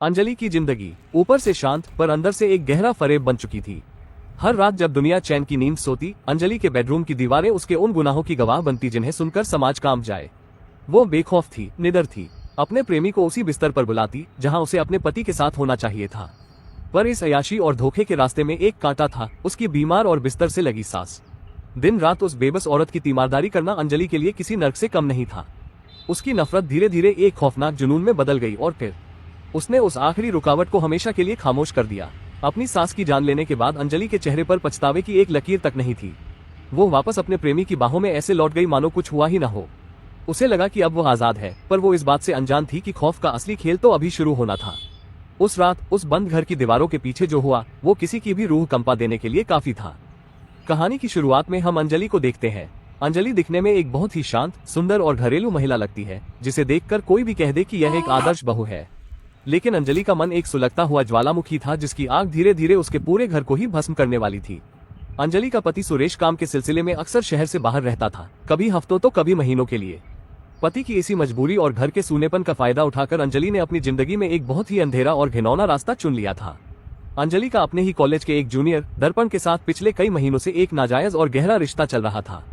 अंजलि की जिंदगी ऊपर से शांत पर अंदर से एक गहरा फरेब बन चुकी थी। हर रात जब दुनिया चैन की नींद सोती, अंजलि के बेडरूम की दीवारें उसके उन गुनाहों की गवाह बनती जिन्हें सुनकर समाज कांप जाए। वो बेखौफ थी, निडर थी, अपने प्रेमी को उसी बिस्तर पर बुलाती जहां उसे अपने पति के साथ होना चाहिए था। पर इस अयाशी और धोखे के रास्ते में एक कांटा था, उसकी बीमार और बिस्तर से लगी सांस। दिन रात उस बेबस औरत की तीमारदारी करना अंजलि के लिए किसी नर्क से कम नहीं था। उसकी नफरत धीरे धीरे एक खौफनाक जुनून में बदल गई और फिर उसने उस आखिरी रुकावट को हमेशा के लिए खामोश कर दिया। अपनी सास की जान लेने के बाद अंजलि के चेहरे पर पछतावे की एक लकीर तक नहीं थी। वो वापस अपने प्रेमी की बाहों में ऐसे लौट गई मानो कुछ हुआ ही न हो। उसे लगा कि अब वो आजाद है, पर वो इस बात से अनजान थी कि खौफ का असली खेल तो अभी शुरू होना था। उस रात उस बंद घर की दीवारों के पीछे जो हुआ वो किसी की भी रूह कंपा देने के लिए काफी था। कहानी की शुरुआत में हम अंजलि को देखते हैं। अंजलि दिखने में एक बहुत ही शांत, सुंदर और घरेलू महिला लगती है, जिसे देखकर कोई भी कह दे कि यह एक आदर्श बहू है। लेकिन अंजलि का मन एक सुलगता हुआ ज्वालामुखी था, जिसकी आग धीरे धीरे उसके पूरे घर को ही भस्म करने वाली थी। अंजलि का पति सुरेश काम के सिलसिले में अक्सर शहर से बाहर रहता था, कभी हफ्तों तो कभी महीनों के लिए। पति की इसी मजबूरी और घर के सूनेपन का फायदा उठाकर अंजलि ने अपनी जिंदगी में एक बहुत ही अंधेरा और घिनौना रास्ता चुन लिया था। अंजलि का अपने ही कॉलेज के एक जूनियर दर्पण के साथ पिछले कई महीनों से एक नाजायज और गहरा रिश्ता चल रहा था।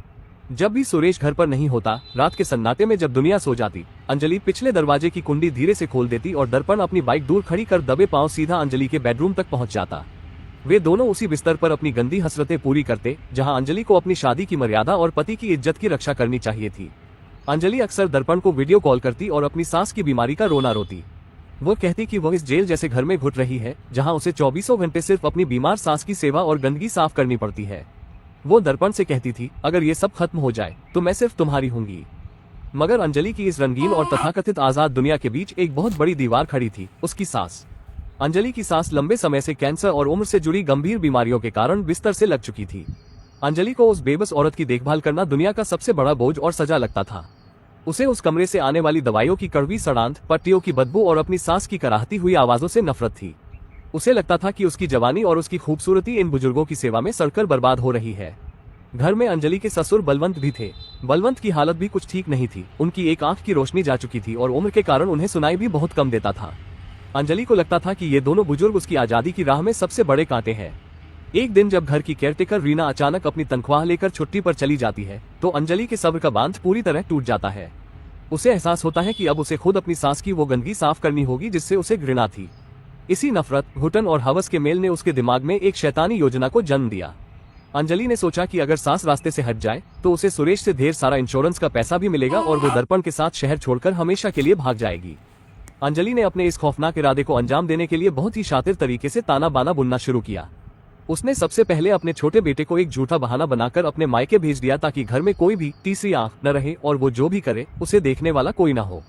जब भी सुरेश घर पर नहीं होता, रात के सन्नाटे में जब दुनिया सो जाती, अंजलि पिछले दरवाजे की कुंडी धीरे से खोल देती और दर्पण अपनी बाइक दूर खड़ी कर दबे पांव सीधा अंजलि के बेडरूम तक पहुंच जाता। वे दोनों उसी बिस्तर पर अपनी गंदी हसरतें पूरी करते, जहां अंजलि को अपनी शादी की मर्यादा और पति की इज्जत की रक्षा करनी चाहिए थी। अंजलि अक्सर दर्पण को वीडियो कॉल करती और अपनी सास की बीमारी का रोना रोती। वो कहती कि वह इस जेल जैसे घर में घुट रही है, जहां उसे 24 घंटे सिर्फ अपनी बीमार सास की सेवा और गंदगी साफ करनी पड़ती है। वो दर्पण से कहती थी, अगर ये सब खत्म हो जाए तो मैं सिर्फ तुम्हारी होंगी। मगर अंजलि की इस रंगीन और तथाकथित आजाद दुनिया के बीच एक बहुत बड़ी दीवार खड़ी थी, उसकी सास। अंजलि की सास लंबे समय से कैंसर और उम्र से जुड़ी गंभीर बीमारियों के कारण बिस्तर से लग चुकी थी। अंजलि को उस बेबस औरत की देखभाल करना दुनिया का सबसे बड़ा बोझ और सजा लगता था। उसे उस कमरे से आने वाली दवाइयों की कड़वी सड़ांध, पट्टियों की बदबू और अपनी सास की कराहती हुई आवाजों से नफरत थी। उसे लगता था कि उसकी जवानी और उसकी खूबसूरती इन बुजुर्गों की सेवा में सड़कर बर्बाद हो रही है। घर में अंजलि के ससुर बलवंत भी थे। बलवंत की हालत भी कुछ ठीक नहीं थी। उनकी एक आंख की रोशनी जा चुकी थी और उम्र के कारण उन्हें सुनाई भी बहुत कम देता था। अंजलि को लगता था कि ये दोनों बुजुर्ग उसकी आजादी की राह में सबसे बड़े कांटे हैं। एक दिन जब घर की केयरटेकर रीना अचानक अपनी तनख्वाह लेकर छुट्टी पर चली जाती है, तो अंजलि के सब्र का बांध पूरी तरह टूट जाता है। उसे एहसास होता है कि अब उसे खुद अपनी सास की वो गंदगी साफ करनी होगी जिससे उसे घृणा थी। इसी नफरत, घुटन और हवस के मेल ने उसके दिमाग में एक शैतानी योजना को जन्म दिया। अंजलि ने सोचा कि अगर सास रास्ते से हट जाए तो उसे सुरेश से ढेर सारा इंश्योरेंस का पैसा भी मिलेगा और वो दर्पण के साथ शहर छोड़कर हमेशा के लिए भाग जाएगी। अंजलि ने अपने इस खौफनाक इरादे को अंजाम देने के लिए बहुत ही शातिर तरीके से ताना बाना बुनना शुरू किया। उसने सबसे पहले अपने छोटे बेटे को एक झूठा बहाना बनाकर अपने मायके भेज दिया, ताकि घर में कोई भी तीसरी आंख न रहे और वो जो भी करे उसे देखने वाला कोई न हो।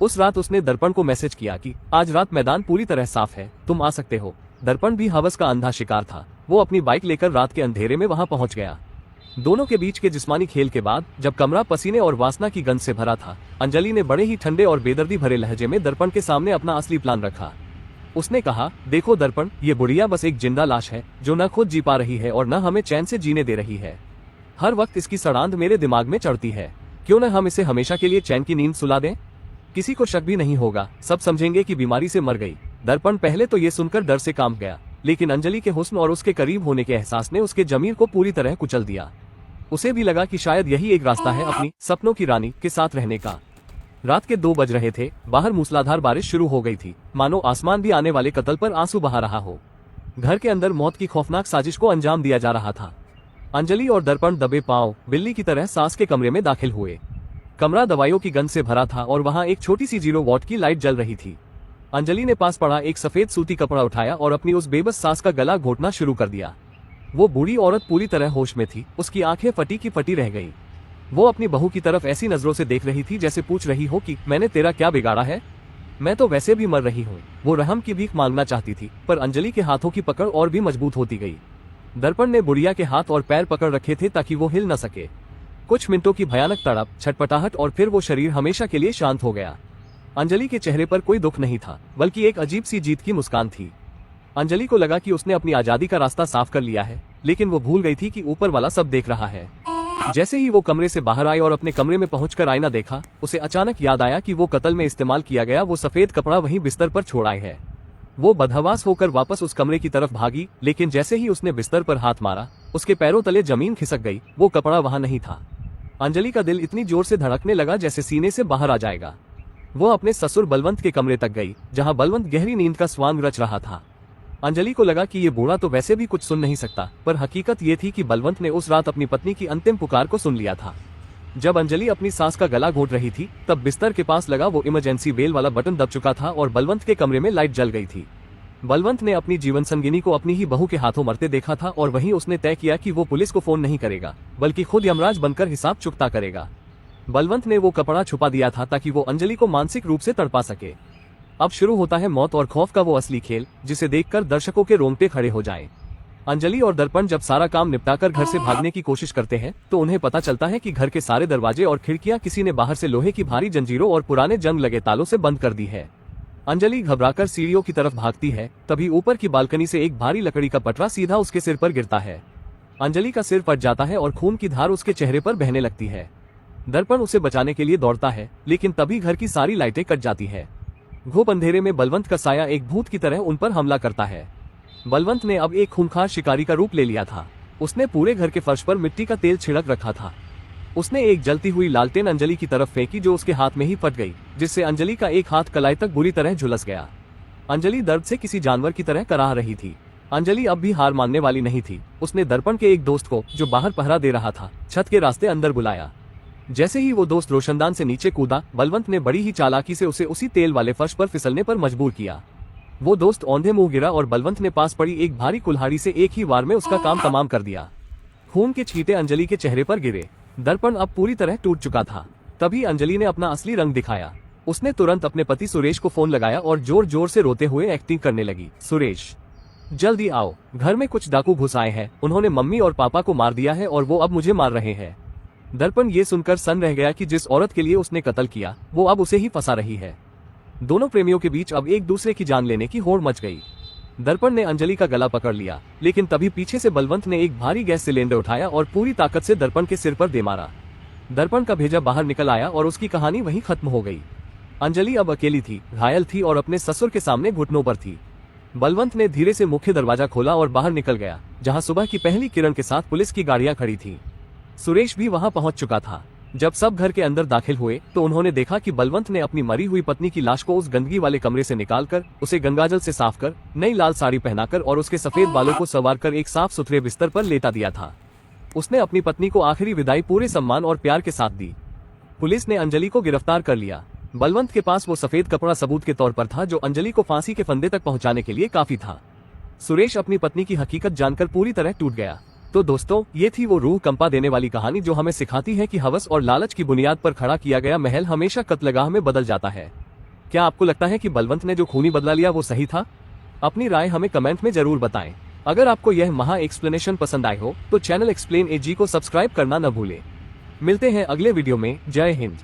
उस रात उसने दर्पण को मैसेज किया कि आज रात मैदान पूरी तरह साफ है, तुम आ सकते हो। दर्पण भी हवस का अंधा शिकार था। वो अपनी बाइक लेकर रात के अंधेरे में वहां पहुंच गया। दोनों के बीच के जिस्मानी खेल के बाद जब कमरा पसीने और वासना की गंध से भरा था, अंजलि ने बड़े ही ठंडे और बेदर्दी भरे लहजे में दर्पण के सामने अपना असली प्लान रखा। उसने कहा, देखो दर्पण, ये बुढ़िया बस एक जिंदा लाश है जो न खुद जी पा रही है और न हमें चैन से जीने दे रही है। हर वक्त इसकी सड़ांध मेरे दिमाग में चढ़ती है। क्यों न हम इसे हमेशा के लिए चैन की नींद सुला दें? किसी को शक भी नहीं होगा, सब समझेंगे कि बीमारी से मर गई। दर्पण पहले तो ये सुनकर डर से कांप गया, लेकिन अंजलि के हुस्न और उसके करीब होने के एहसास ने उसके जमीर को पूरी तरह कुचल दिया। उसे भी लगा कि शायद यही एक रास्ता है अपनी सपनों की रानी के साथ रहने का। रात के 2 बज रहे थे। बाहर मूसलाधार बारिश शुरू हो गई थी, मानो आसमान भी आने वाले कत्ल पर आंसू बहा रहा हो। घर के अंदर मौत की खौफनाक साजिश को अंजाम दिया जा रहा था। अंजलि और दर्पण दबे पांव बिल्ली की तरह सास के कमरे में दाखिल हुए। कमरा दवाइयों की गंध से भरा था और वहां एक छोटी सी 0 वॉट की लाइट जल रही थी। अंजलि ने पास पड़ा एक सफेद सूती कपड़ा उठाया और अपनी उस बेबस सास का गला घोटना शुरू कर दिया। वो बूढ़ी औरत पूरी तरह होश में थी, उसकी आंखें फटी की फटी रह गई। वो अपनी बहू की तरफ ऐसी नजरों से देख रही थी जैसे पूछ रही हो कि मैंने तेरा क्या बिगाड़ा है, मैं तो वैसे भी मर रही हूँ। वो रहम की भीख मांगना चाहती थी, पर अंजलि के हाथों की पकड़ और भी मजबूत होती गई। दर्पण ने बुढ़िया के हाथ और पैर पकड़ रखे थे ताकि वो हिल न सके। कुछ मिनटों की भयानक तड़प, छटपटाहट और फिर वो शरीर हमेशा के लिए शांत हो गया। अंजलि के चेहरे पर कोई दुख नहीं था, बल्कि एक अजीब सी जीत की मुस्कान थी। अंजलि को लगा कि उसने अपनी आजादी का रास्ता साफ कर लिया है, लेकिन वो भूल गई थी कि ऊपर वाला सब देख रहा है। जैसे ही वो कमरे से बाहर आई और अपने कमरे में पहुंचकर आईना देखा, उसे अचानक याद आया कि वो कत्ल में इस्तेमाल किया गया वो सफेद कपड़ा वहीं बिस्तर पर छोड़ आए है। वो बदहवास होकर वापस उस कमरे की तरफ भागी, लेकिन जैसे ही उसने बिस्तर पर हाथ मारा, उसके पैरों तले जमीन खिसक गई। वो कपड़ा वहां नहीं था। अंजलि का दिल इतनी जोर से धड़कने लगा जैसे सीने से बाहर आ जाएगा। वो अपने ससुर बलवंत के कमरे तक गई, जहां बलवंत गहरी नींद का स्वांग रच रहा था। अंजलि को लगा कि ये बूढ़ा तो वैसे भी कुछ सुन नहीं सकता, पर हकीकत ये थी कि बलवंत ने उस रात अपनी पत्नी की अंतिम पुकार को सुन लिया था। जब अंजलि अपनी सांस का गला घोट रही थी, तब बिस्तर के पास लगा वो इमरजेंसी बेल वाला बटन दब चुका था और बलवंत के कमरे में लाइट जल गई थी। बलवंत ने अपनी जीवन संगिनी को अपनी ही बहू के हाथों मरते देखा था और वहीं उसने तय किया कि वो पुलिस को फोन नहीं करेगा, बल्कि खुद यमराज बनकर हिसाब चुकता करेगा। बलवंत ने वो कपड़ा छुपा दिया था ताकि वो अंजलि को मानसिक रूप से तड़पा सके। अब शुरू होता है मौत और खौफ का वो असली खेल, जिसे देखकर दर्शकों के रोंगटे खड़े हो जाएं। अंजलि और दर्पण जब सारा काम निपटाकर घर से भागने की कोशिश करते हैं, तो उन्हें पता चलता है कि घर के सारे दरवाजे और खिड़कियां किसी ने बाहर से लोहे की भारी जंजीरों और पुराने जंग लगे तालों से बंद कर दी है। अंजलि घबराकर सीढ़ियों की तरफ भागती है, तभी ऊपर की बालकनी से एक भारी लकड़ी का पटरा सीधा उसके सिर पर गिरता है। अंजलि का सिर फट जाता है और खून की धार उसके चेहरे पर बहने लगती है। दर्पण उसे बचाने के लिए दौड़ता है, लेकिन तभी घर की सारी लाइटें कट जाती है। घुप अंधेरे में बलवंत का साया एक भूत की तरह उन पर हमला करता है। बलवंत ने अब एक खूंखार शिकारी का रूप ले लिया था। उसने पूरे घर के फर्श पर मिट्टी का तेल छिड़क रखा था। उसने एक जलती हुई लालटेन अंजलि की तरफ फेंकी, जो उसके हाथ में ही फट गई, जिससे अंजलि का एक हाथ कलाई तक बुरी तरह झुलस गया। अंजलि दर्द से किसी जानवर की तरह कराह रही थी। अंजलि अब भी हार मानने वाली नहीं थी। उसने दर्पण के एक दोस्त को, जो बाहर पहरा दे रहा था, छत के रास्ते अंदर बुलाया। जैसे ही वो दोस्त रोशनदान से नीचे कूदा, बलवंत ने बड़ी ही चालाकी से उसे उसी तेल वाले फर्श पर फिसलने पर मजबूर किया। वो दोस्त औंधे मुंह गिरा और बलवंत ने पास पड़ी एक भारी कुल्हाड़ी से एक ही वार में उसका काम तमाम कर दिया। खून के छींटे अंजलि के चेहरे पर गिरे। दर्पण अब पूरी तरह टूट चुका था। तभी अंजलि ने अपना असली रंग दिखाया। उसने तुरंत अपने पति सुरेश को फोन लगाया और जोर जोर से रोते हुए एक्टिंग करने लगी। सुरेश, जल्दी आओ, घर में कुछ डाकू घुस आए हैं। उन्होंने मम्मी और पापा को मार दिया है और वो अब मुझे मार रहे हैं। दर्पण ये सुनकर सन्न रह गया कि जिस औरत के लिए उसने कत्ल किया, वो अब उसे ही फंसा रही है। दोनों प्रेमियों के बीच अब एक दूसरे की जान लेने की होड़ मच गई। दर्पण ने अंजलि का गला पकड़ लिया, लेकिन तभी पीछे से बलवंत ने एक भारी गैस सिलेंडर उठाया और पूरी ताकत से दर्पण के सिर पर दे मारा। दर्पण का भेजा बाहर निकल आया और उसकी कहानी वहीं खत्म हो गई। अंजलि अब अकेली थी, घायल थी और अपने ससुर के सामने घुटनों पर थी। बलवंत ने धीरे से मुख्य दरवाजा खोला और बाहर निकल गया, जहां सुबह की पहली किरण के साथ पुलिस की गाड़ियां खड़ी थी। सुरेश भी वहां पहुंच चुका था। जब सब घर के अंदर दाखिल हुए, तो उन्होंने देखा कि बलवंत ने अपनी मरी हुई पत्नी की लाश को उस गंदगी वाले कमरे से निकालकर, उसे गंगाजल से साफ कर, नई लाल साड़ी पहनाकर और उसके सफेद बालों को संवार कर एक साफ सुथरे बिस्तर पर लेटा दिया था। उसने अपनी पत्नी को आखिरी विदाई पूरे सम्मान और प्यार के साथ दी। पुलिस ने अंजलि को गिरफ्तार कर लिया। बलवंत के पास वो सफेद कपड़ा सबूत के तौर पर था, जो अंजलि को फांसी के फंदे तक पहुंचाने के लिए काफी था। सुरेश अपनी पत्नी की हकीकत जानकर पूरी तरह टूट गया। तो दोस्तों, ये थी वो रूह कंपा देने वाली कहानी, जो हमें सिखाती है कि हवस और लालच की बुनियाद पर खड़ा किया गया महल हमेशा कत्लगाह में बदल जाता है। क्या आपको लगता है कि बलवंत ने जो खूनी बदला लिया वो सही था? अपनी राय हमें कमेंट में जरूर बताएं। अगर आपको यह महा एक्सप्लेनेशन पसंद आए हो, तो चैनल एक्सप्लेन एजी को सब्सक्राइब करना न भूलें। मिलते हैं अगले वीडियो में। जय हिंद।